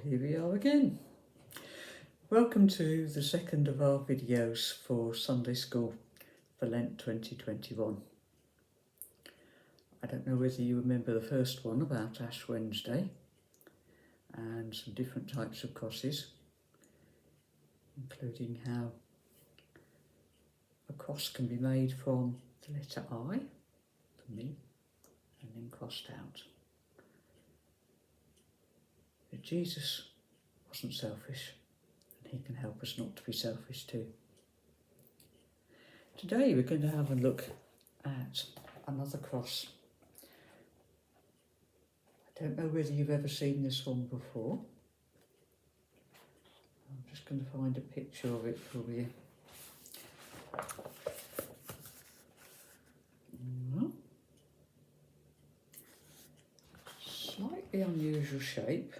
here we are again. Welcome to the second of our videos for Sunday School for Lent 2021. I don't know whether you remember the first one about Ash Wednesday and some different types of crosses, including how a cross can be made from the letter I, for me, and then crossed out. But Jesus wasn't selfish, and he can help us not to be selfish too. Today we're going to have a look at another cross. I don't know whether you've ever seen this one before. I'm just going to find a picture of it for you. Slightly unusual shape.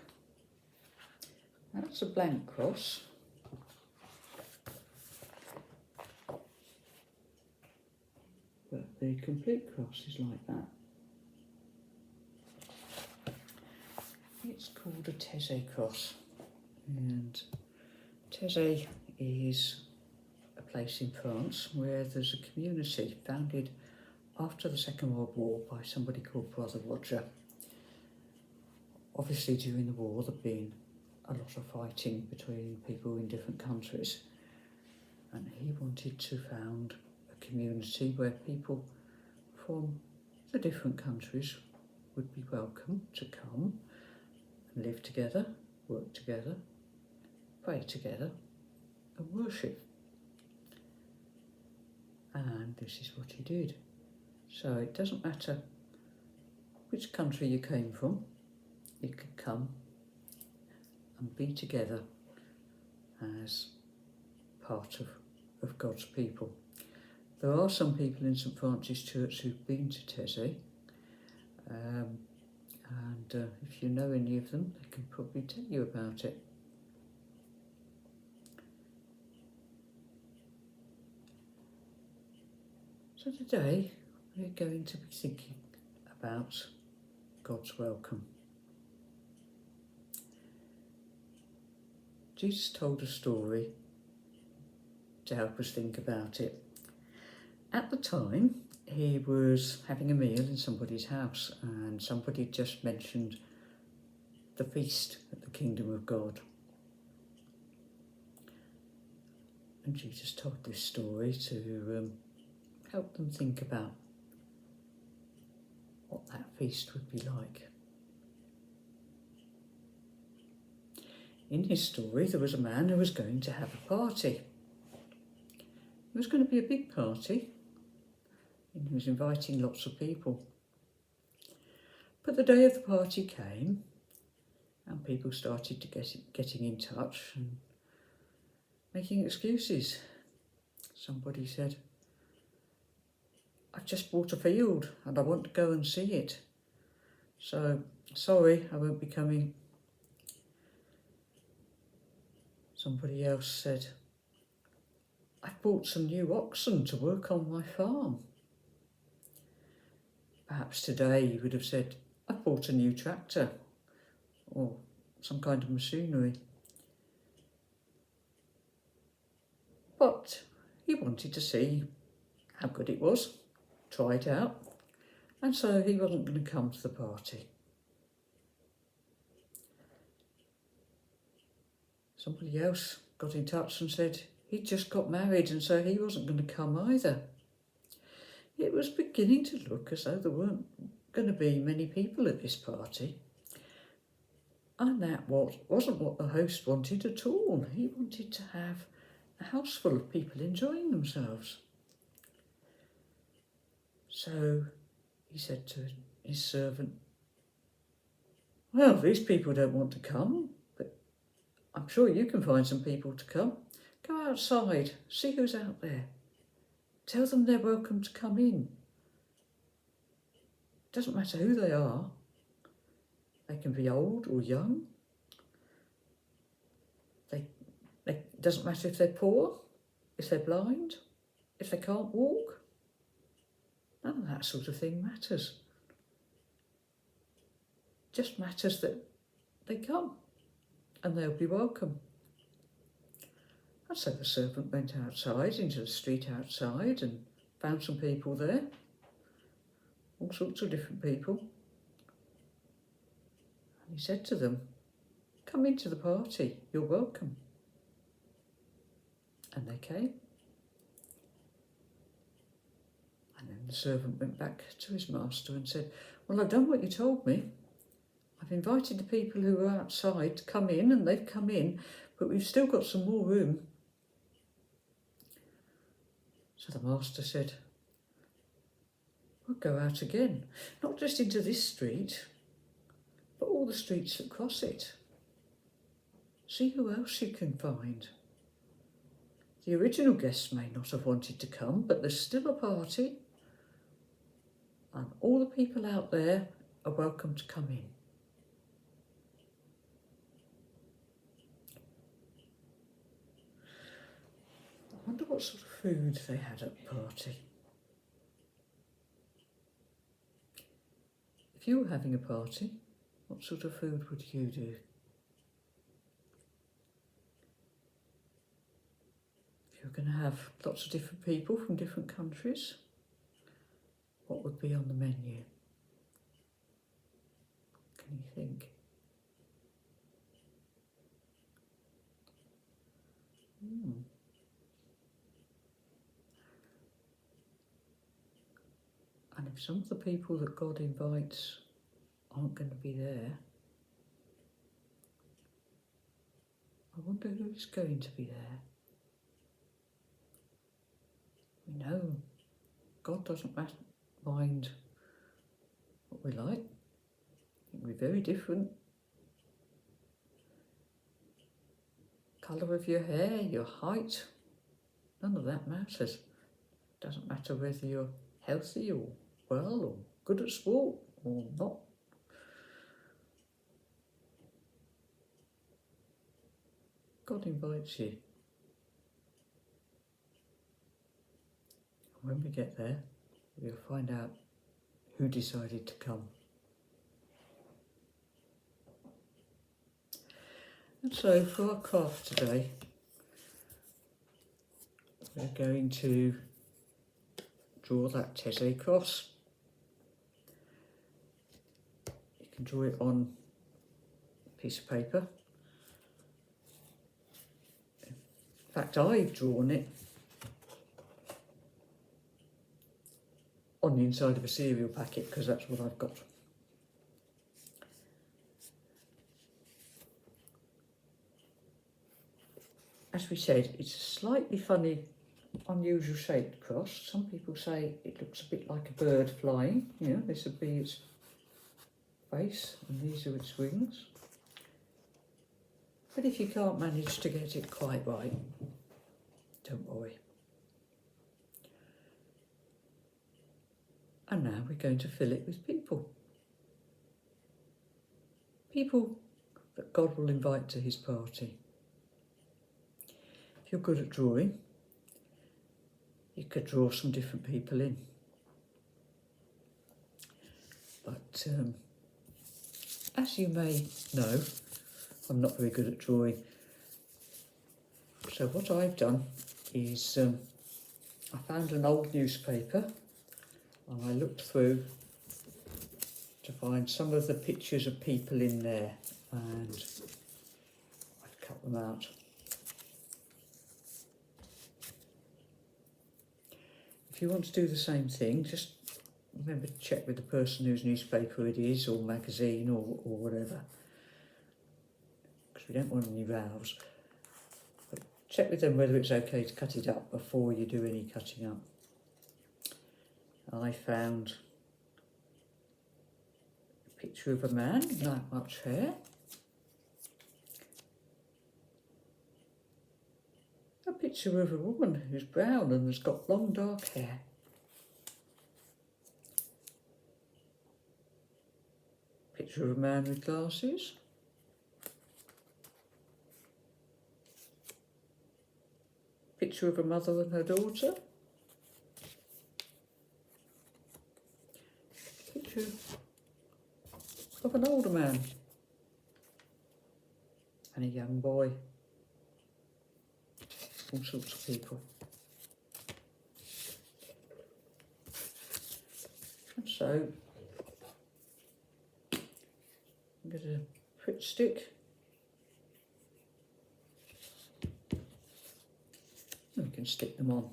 That's a blank cross. But the complete cross is like that. It's called a Thésée cross. And Thésée is a place in France where there's a community founded after the Second World War by somebody called Brother Roger. Obviously during the war there'd been a lot of fighting between people in different countries, and he wanted to found a community where people from the different countries would be welcome to come and live together, work together, pray together and worship. And this is what he did. So it doesn't matter which country you came from, you could come and be together as part of God's people. There are some people in St Francis Church who've been to Thésée, and if you know any of them, they can probably tell you about it. So today we're going to be thinking about God's welcome. Jesus told a story to help us think about it. At the time, he was having a meal in somebody's house, and somebody just mentioned the feast at the kingdom of God. And Jesus told this story to help them think about what that feast would be like. In his story, there was a man who was going to have a party. It was going to be a big party, and he was inviting lots of people. But the day of the party came, and people started to getting in touch and making excuses. Somebody said, "I've just bought a field and I want to go and see it. So, sorry, I won't be coming." Somebody else said, "I've bought some new oxen to work on my farm." Perhaps today you would have said, "I've bought a new tractor," or some kind of machinery. But he wanted to see how good it was, try it out, and so he wasn't going to come to the party. Somebody else got in touch and said he'd just got married and so he wasn't going to come either. It was beginning to look as though there weren't going to be many people at this party. And that wasn't what the host wanted at all. He wanted to have a house full of people enjoying themselves. So he said to his servant, "Well, these people don't want to come, but I'm sure you can find some people to come. Go outside, see who's out there. Tell them they're welcome to come in. Doesn't matter who they are. They can be old or young. It doesn't matter if they're poor, if they're blind, if they can't walk. None of that sort of thing matters. Just matters that they come and they'll be welcome. And so the servant went outside into the street outside and found some people there, all sorts of different people. And he said to them, "Come into the party, you're welcome." And they came. And then the servant went back to his master and said, "Well, I've done what you told me. I've invited the people who were outside to come in, and they've come in, but we've still got some more room." So the master said, "We'll go out again, not just into this street, but all the streets that cross it. See who else you can find. The original guests may not have wanted to come, but there's still a party, and all the people out there are welcome to come in." I wonder what sort of food they had at the party. If you were having a party, what sort of food would you do? If you were going to have lots of different people from different countries, what would be on the menu? Can you think? And if some of the people that God invites aren't going to be there, I wonder who's going to be there. We know God doesn't mind what we like. We're very different. Colour of your hair, your height, none of that matters. Doesn't matter whether you're healthy or well or good at sport or not. God invites you. And when we get there, we'll find out who decided to come. And so for our craft today, we're going to draw that Tese cross. You can draw it on a piece of paper. In fact, I've drawn it on the inside of a cereal packet because that's what I've got. As we said, it's a slightly funny, unusual shaped cross. Some people say it looks a bit like a bird flying. You know, this would be its face and these are its wings. But if you can't manage to get it quite right, don't worry. And now we're going to fill it with people. People that God will invite to his party. If you're good at drawing, you could draw some different people in. But as you may know, I'm not very good at drawing. So what I've done is I found an old newspaper and I looked through to find some of the pictures of people in there, and I've cut them out. If you want to do the same thing, just remember to check with the person whose newspaper it is, or magazine, or whatever, because we don't want any rows. But check with them whether it's okay to cut it up before you do any cutting up. I found a picture of a man with not much hair, a picture of a woman who's brown and has got long dark hair, picture of a man with glasses, picture of a mother and her daughter, picture of an older man, and a young boy. All sorts of people. And so, I'm going to Pritt stick. And we can stick them on.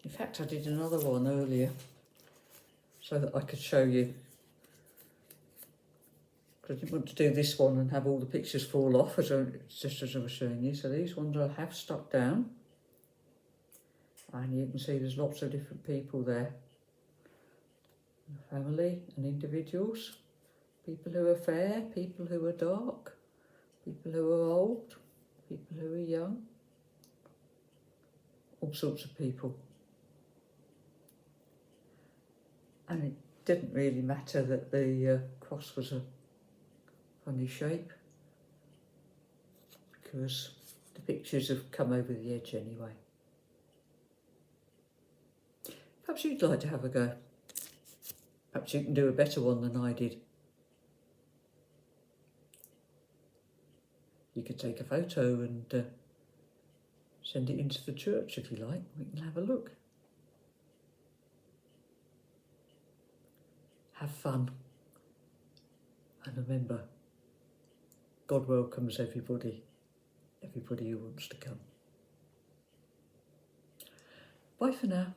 In fact, I did another one earlier so that I could show you. Because I didn't want to do this one and have all the pictures fall off, just as I was showing you. So these ones I have stuck down. And you can see there's lots of different people there. Family and individuals. People who are fair, people who are dark, people who are old, people who are young. All sorts of people. And it didn't really matter that the cross was a funny shape, because the pictures have come over the edge anyway. Perhaps you'd like to have a go. Perhaps you can do a better one than I did. You could take a photo and send it into the church if you like. We can have a look. Have fun. And remember, God welcomes everybody who wants to come. Bye for now.